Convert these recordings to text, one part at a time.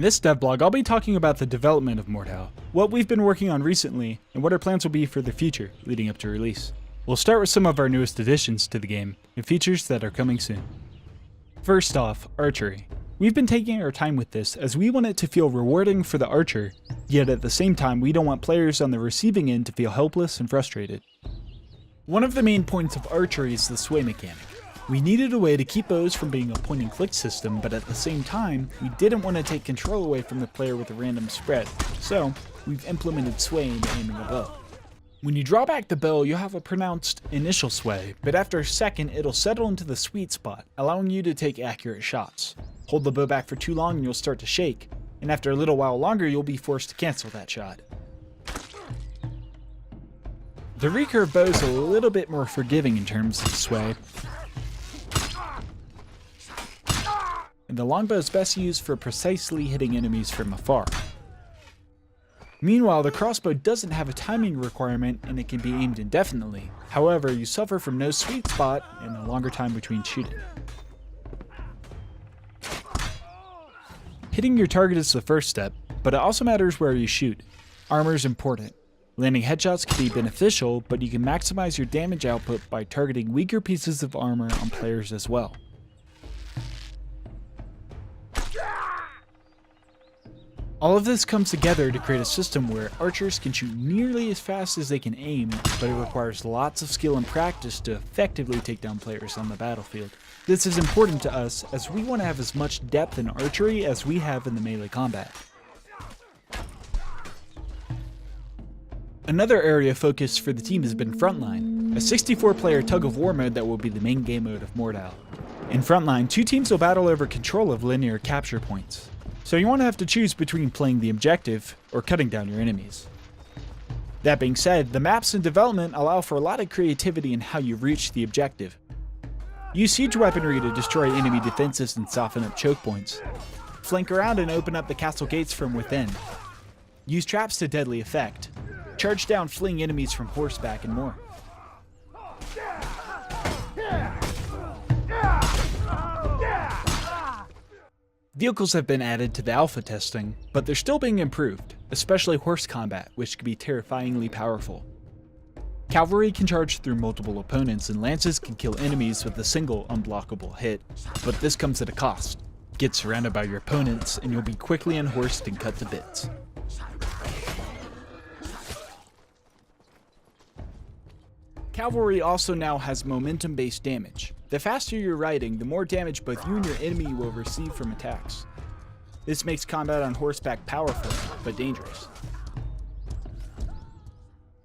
this devlog, I'll be talking about the development of Mordhau, what we've been working on recently, and what our plans will be for the future leading up to release. We'll start with some of our newest additions to the game, and features that are coming soon. First off, archery. We've been taking our time with this as we want it to feel rewarding for the archer, yet at the same time we don't want players on the receiving end to feel helpless and frustrated. One of the main points of archery is the sway mechanic. We needed a way to keep bows from being a point and click system, but at the same time, we didn't want to take control away from the player with a random spread, so we've implemented sway into aiming a bow. When you draw back the bow, you'll have a pronounced initial sway, but after a second it'll settle into the sweet spot, allowing you to take accurate shots. Hold the bow back for too long and you'll start to shake, and after a little while longer you'll be forced to cancel that shot. The recurve bow is a little bit more forgiving in terms of sway, and the longbow is best used for precisely hitting enemies from afar. Meanwhile, the crossbow doesn't have a timing requirement and it can be aimed indefinitely. However, you suffer from no sweet spot and a longer time between shooting. Hitting your target is the first step, but it also matters where you shoot. Armor is important. Landing headshots can be beneficial, but you can maximize your damage output by targeting weaker pieces of armor on players as well. All of this comes together to create a system where archers can shoot nearly as fast as they can aim, but it requires lots of skill and practice to effectively take down players on the battlefield. This is important to us as we want to have as much depth in archery as we have in the melee combat. Another area of focus for the team has been Frontline, a 64-player tug-of-war mode that will be the main game mode of Mordhau. In Frontline, two teams will battle over control of linear capture points. So you won't have to choose between playing the objective or cutting down your enemies. That being said, the maps in development allow for a lot of creativity in how you reach the objective. Use siege weaponry to destroy enemy defenses and soften up choke points. Flank around and open up the castle gates from within. Use traps to deadly effect. Charge down fleeing enemies from horseback and more. Vehicles have been added to the alpha testing, but they're still being improved, especially horse combat, which can be terrifyingly powerful. Cavalry can charge through multiple opponents, and lances can kill enemies with a single unblockable hit, but this comes at a cost. Get surrounded by your opponents, and you'll be quickly unhorsed and cut to bits. Cavalry also now has momentum-based damage. The faster you're riding, the more damage both you and your enemy will receive from attacks. This makes combat on horseback powerful, but dangerous.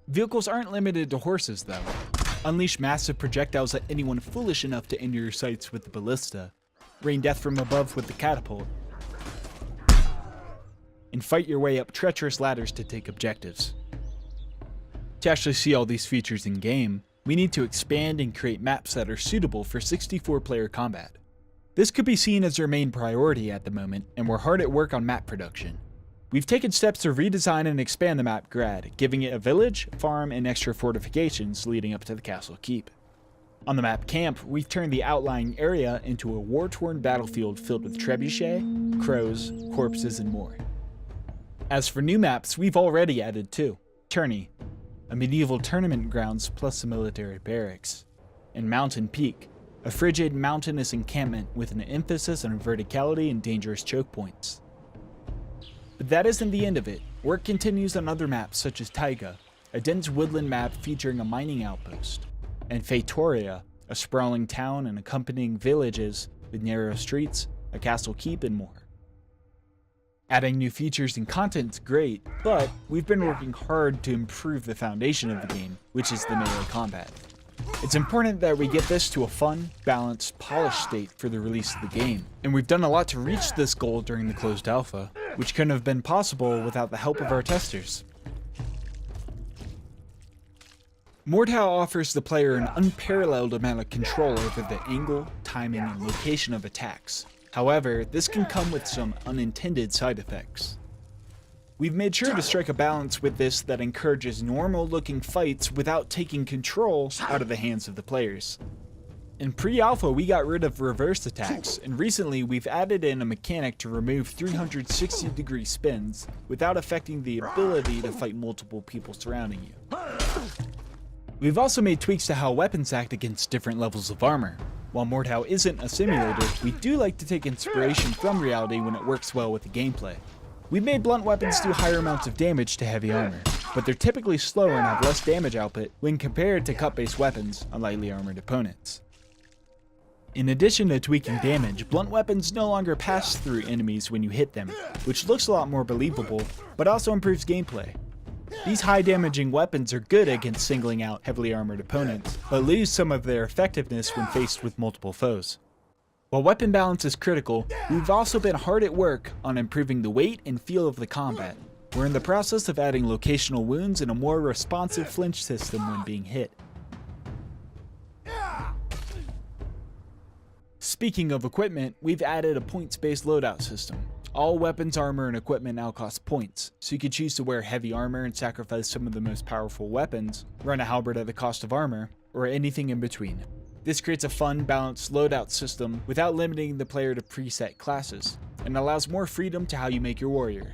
Vehicles aren't limited to horses though. Unleash massive projectiles at anyone foolish enough to enter your sights with the ballista, rain death from above with the catapult, and fight your way up treacherous ladders to take objectives. To actually see all these features in game, we need to expand and create maps that are suitable for 64-player combat. This could be seen as our main priority at the moment, and we're hard at work on map production. We've taken steps to redesign and expand the map Grad, giving it a village, farm, and extra fortifications leading up to the castle keep. On the map Camp, we've turned the outlying area into a war-torn battlefield filled with trebuchet, crows, corpses, and more. As for new maps, we've already added two: Tourney, a medieval tournament grounds plus a military barracks, and Mountain Peak, a frigid mountainous encampment with an emphasis on verticality and dangerous choke points. But that isn't the end of it. Work continues on other maps such as Taiga, a dense woodland map featuring a mining outpost, and Feitoria, a sprawling town and accompanying villages with narrow streets, a castle keep, and more. Adding new features and content is great, but we've been working hard to improve the foundation of the game, which is the melee combat. It's important that we get this to a fun, balanced, polished state for the release of the game, and we've done a lot to reach this goal during the closed alpha, which couldn't have been possible without the help of our testers. Mordhau offers the player an unparalleled amount of control over the angle, timing, and location of attacks. However, this can come with some unintended side effects. We've made sure to strike a balance with this that encourages normal-looking fights without taking control out of the hands of the players. In pre-alpha, we got rid of reverse attacks, and recently we've added in a mechanic to remove 360-degree spins without affecting the ability to fight multiple people surrounding you. We've also made tweaks to how weapons act against different levels of armor. While Mordhau isn't a simulator, we do like to take inspiration from reality when it works well with the gameplay. We've made blunt weapons do higher amounts of damage to heavy armor, but they're typically slower and have less damage output when compared to cut-based weapons on lightly armored opponents. In addition to tweaking damage, blunt weapons no longer pass through enemies when you hit them, which looks a lot more believable, but also improves gameplay. These high damaging weapons are good against singling out heavily armored opponents, but lose some of their effectiveness when faced with multiple foes. While weapon balance is critical, we've also been hard at work on improving the weight and feel of the combat. We're in the process of adding locational wounds and a more responsive flinch system when being hit. Speaking of equipment, we've added a points-based loadout system. All weapons, armor, and equipment now cost points, so you can choose to wear heavy armor and sacrifice some of the most powerful weapons, run a halberd at the cost of armor, or anything in between. This creates a fun, balanced loadout system without limiting the player to preset classes, and allows more freedom to how you make your warrior.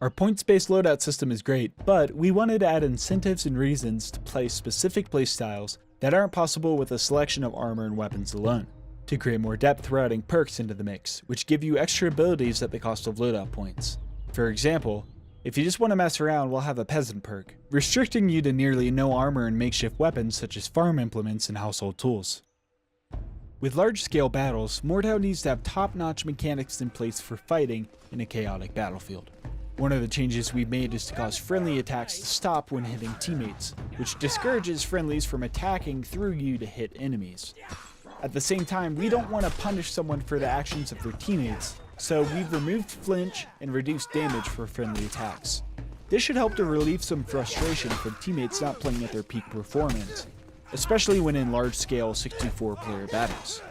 Our points-based loadout system is great, but we wanted to add incentives and reasons to play specific playstyles that aren't possible with a selection of armor and weapons alone, to create more depth through adding perks into the mix, which give you extra abilities at the cost of loadout points. For example, if you just want to mess around, we'll have a peasant perk, restricting you to nearly no armor and makeshift weapons such as farm implements and household tools. With large-scale battles, Mordhau needs to have top-notch mechanics in place for fighting in a chaotic battlefield. One of the changes we've made is to cause friendly attacks to stop when hitting teammates, which discourages friendlies from attacking through you to hit enemies. At the same time, we don't want to punish someone for the actions of their teammates, so we've removed flinch and reduced damage for friendly attacks. This should help to relieve some frustration from teammates not playing at their peak performance, especially when in large-scale 64-player battles.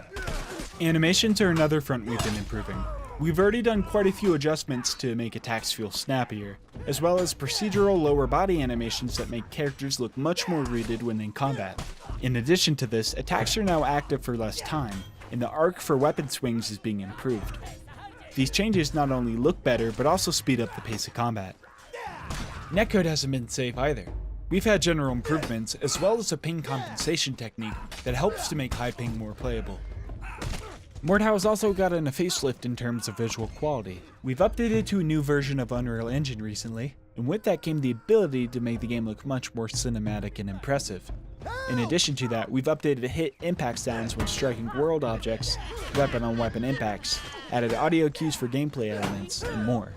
Animations are another front we've been improving. We've already done quite a few adjustments to make attacks feel snappier, as well as procedural lower body animations that make characters look much more rooted when in combat. In addition to this, attacks are now active for less time, and the arc for weapon swings is being improved. These changes not only look better, but also speed up the pace of combat. Netcode hasn't been safe either. We've had general improvements, as well as a ping compensation technique that helps to make high ping more playable. Mordhau has also gotten a facelift in terms of visual quality. We've updated to a new version of Unreal Engine recently, and with that came the ability to make the game look much more cinematic and impressive. In addition to that, we've updated hit impact sounds when striking world objects, weapon-on-weapon impacts, added audio cues for gameplay elements, and more.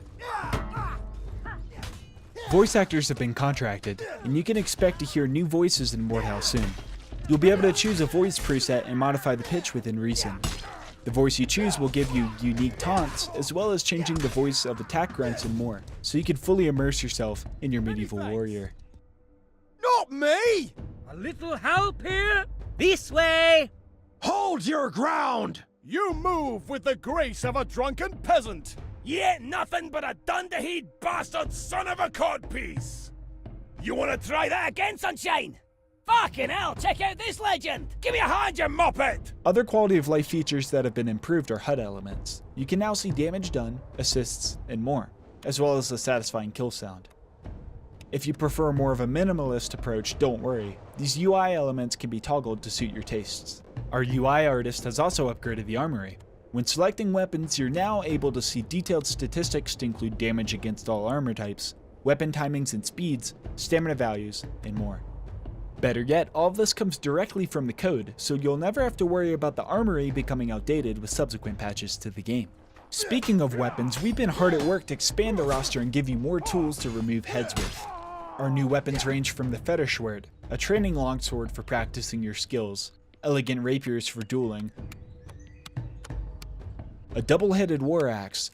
Voice actors have been contracted, and you can expect to hear new voices in Mordhau soon. You'll be able to choose a voice preset and modify the pitch within reason. The voice you choose will give you unique taunts, as well as changing the voice of attack grunts and more, so you can fully immerse yourself in your medieval warrior. Not me! A little help here? This way! Hold your ground! You move with the grace of a drunken peasant! You ain't nothing but a dunderhead bastard son of a codpiece! You wanna try that again, Sunshine? Fucking hell, check out this legend! Give me a hand, you muppet! Other quality of life features that have been improved are HUD elements. You can now see damage done, assists, and more, as well as a satisfying kill sound. If you prefer more of a minimalist approach, don't worry. These UI elements can be toggled to suit your tastes. Our UI artist has also upgraded the armory. When selecting weapons, you're now able to see detailed statistics to include damage against all armor types, weapon timings and speeds, stamina values, and more. Better yet, all of this comes directly from the code, so you'll never have to worry about the armory becoming outdated with subsequent patches to the game. Speaking of weapons, we've been hard at work to expand the roster and give you more tools to remove heads with. Our new weapons range from the fetish sword, a training longsword for practicing your skills, elegant rapiers for dueling, a double-headed war axe,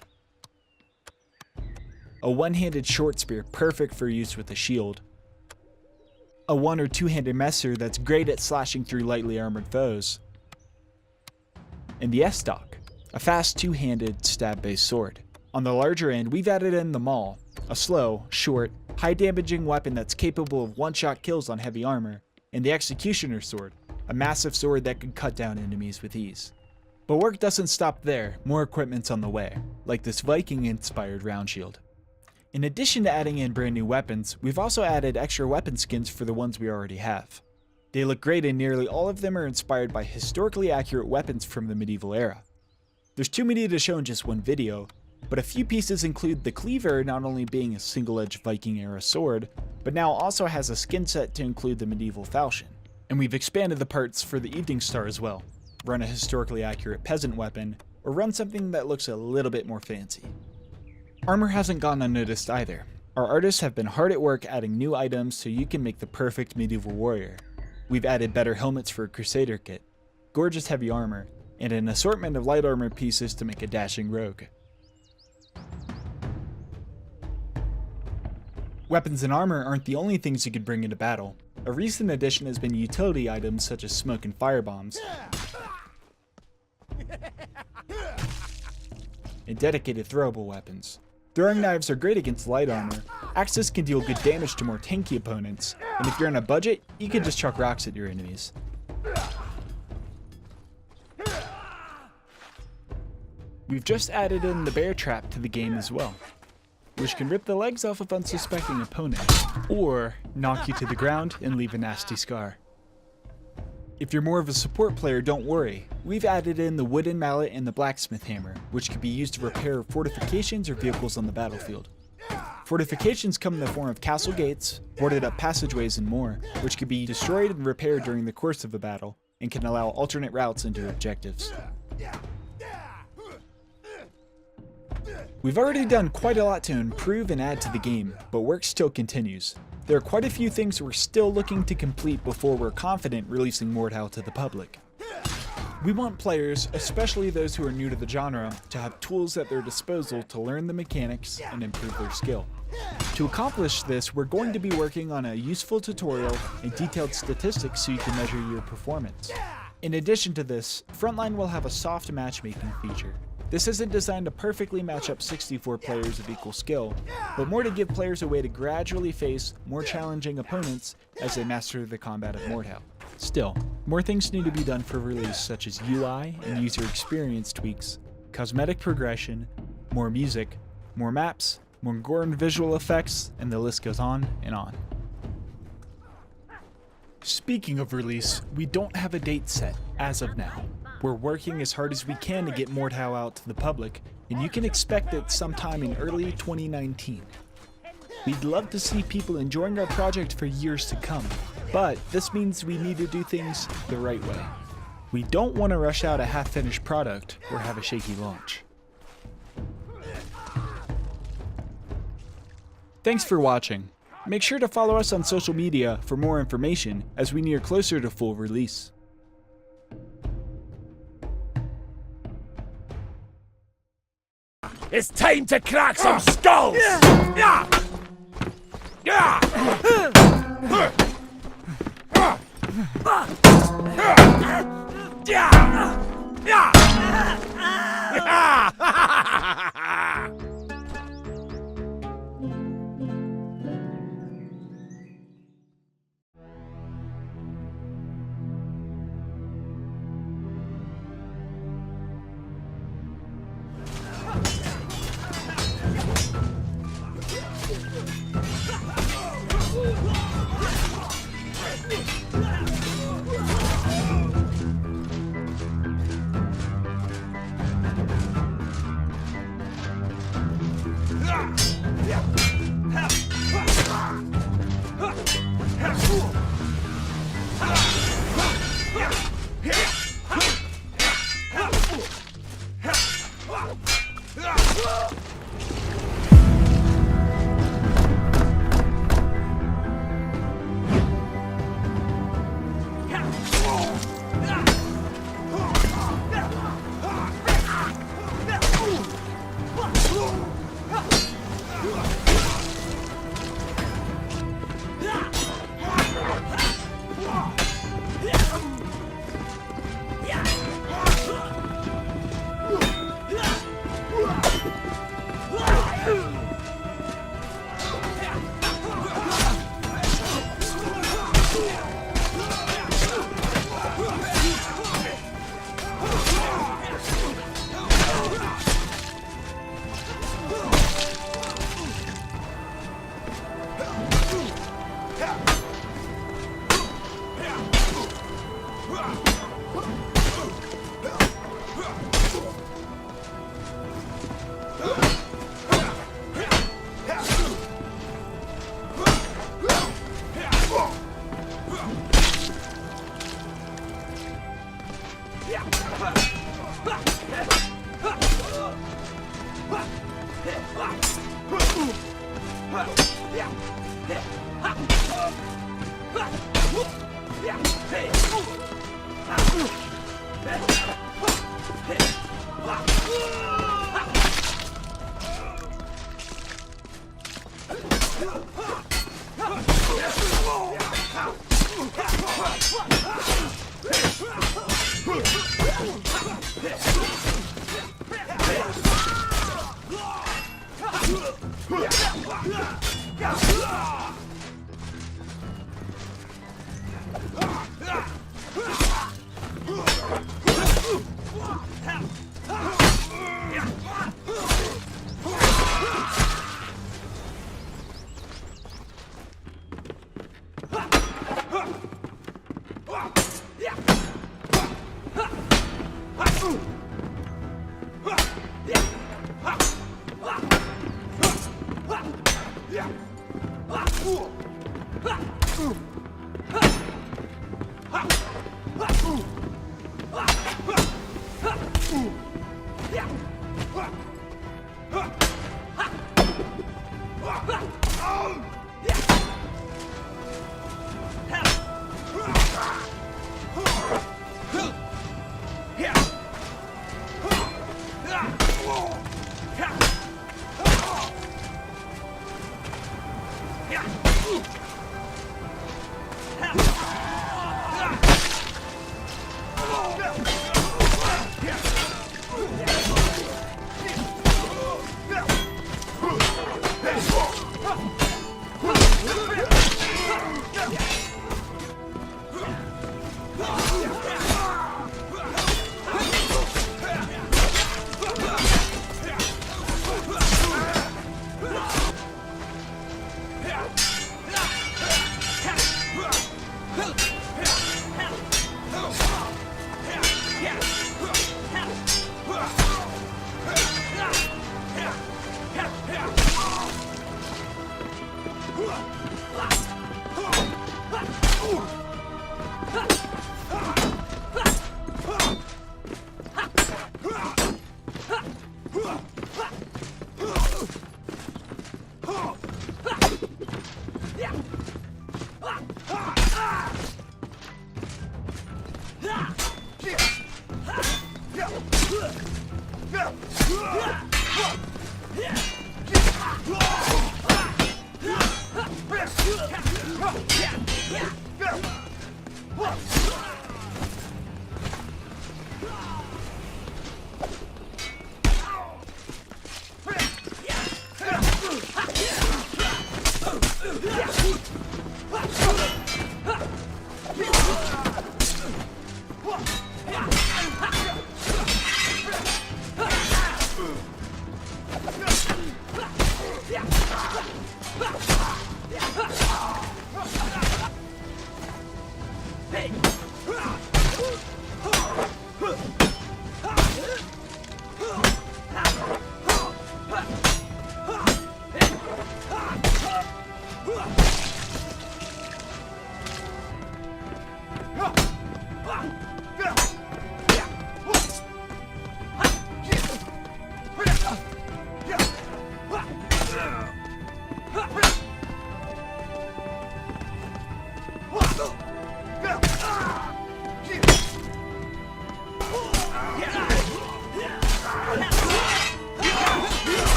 a one-handed short spear perfect for use with a shield, a one- or two-handed messer that's great at slashing through lightly armored foes, and the S-Stock, a fast two-handed stab-based sword. On the larger end, we've added in the Maul, a slow, short, high damaging weapon that's capable of one-shot kills on heavy armor, and the Executioner's Sword, a massive sword that can cut down enemies with ease. But work doesn't stop there, more equipment's on the way, like this Viking-inspired round shield. In addition to adding in brand new weapons, we've also added extra weapon skins for the ones we already have. They look great and nearly all of them are inspired by historically accurate weapons from the medieval era. There's too many to show in just one video, but a few pieces include the cleaver not only being a single-edged Viking era sword, but now also has a skin set to include the medieval falchion. And we've expanded the parts for the Evening Star as well. Run a historically accurate peasant weapon, or run something that looks a little bit more fancy. Armor hasn't gone unnoticed either. Our artists have been hard at work adding new items so you can make the perfect medieval warrior. We've added better helmets for a Crusader kit, gorgeous heavy armor, and an assortment of light armor pieces to make a dashing rogue. Weapons and armor aren't the only things you can bring into battle. A recent addition has been utility items such as smoke and fire bombs, and dedicated throwable weapons. Throwing knives are great against light armor, axes can deal good damage to more tanky opponents, and if you're on a budget, you can just chuck rocks at your enemies. We've just added in the bear trap to the game as well, which can rip the legs off of unsuspecting opponents, or knock you to the ground and leave a nasty scar. If you're more of a support player, don't worry. We've added in the wooden mallet and the blacksmith hammer, which can be used to repair fortifications or vehicles on the battlefield. Fortifications come in the form of castle gates, boarded up passageways and more, which can be destroyed and repaired during the course of a battle, and can allow alternate routes into objectives. We've already done quite a lot to improve and add to the game, but work still continues. There are quite a few things we're still looking to complete before we're confident releasing Mordhau to the public. We want players, especially those who are new to the genre, to have tools at their disposal to learn the mechanics and improve their skill. To accomplish this, we're going to be working on a useful tutorial and detailed statistics so you can measure your performance. In addition to this, Frontline will have a soft matchmaking feature. This isn't designed to perfectly match up 64 players of equal skill, but more to give players a way to gradually face more challenging opponents as they master the combat of Mordhau. Still, more things need to be done for release, such as UI and user experience tweaks, cosmetic progression, more music, more maps, more gore and visual effects, and the list goes on and on. Speaking of release, we don't have a date set as of now. We're working as hard as we can to get Mordhau out to the public, and you can expect it sometime in early 2019. We'd love to see people enjoying our project for years to come, but this means we need to do things the right way. We don't want to rush out a half-finished product or have a shaky launch. Thanks for watching. Make sure to follow us on social media for more information as we near closer to full release. It's time to crack some skulls!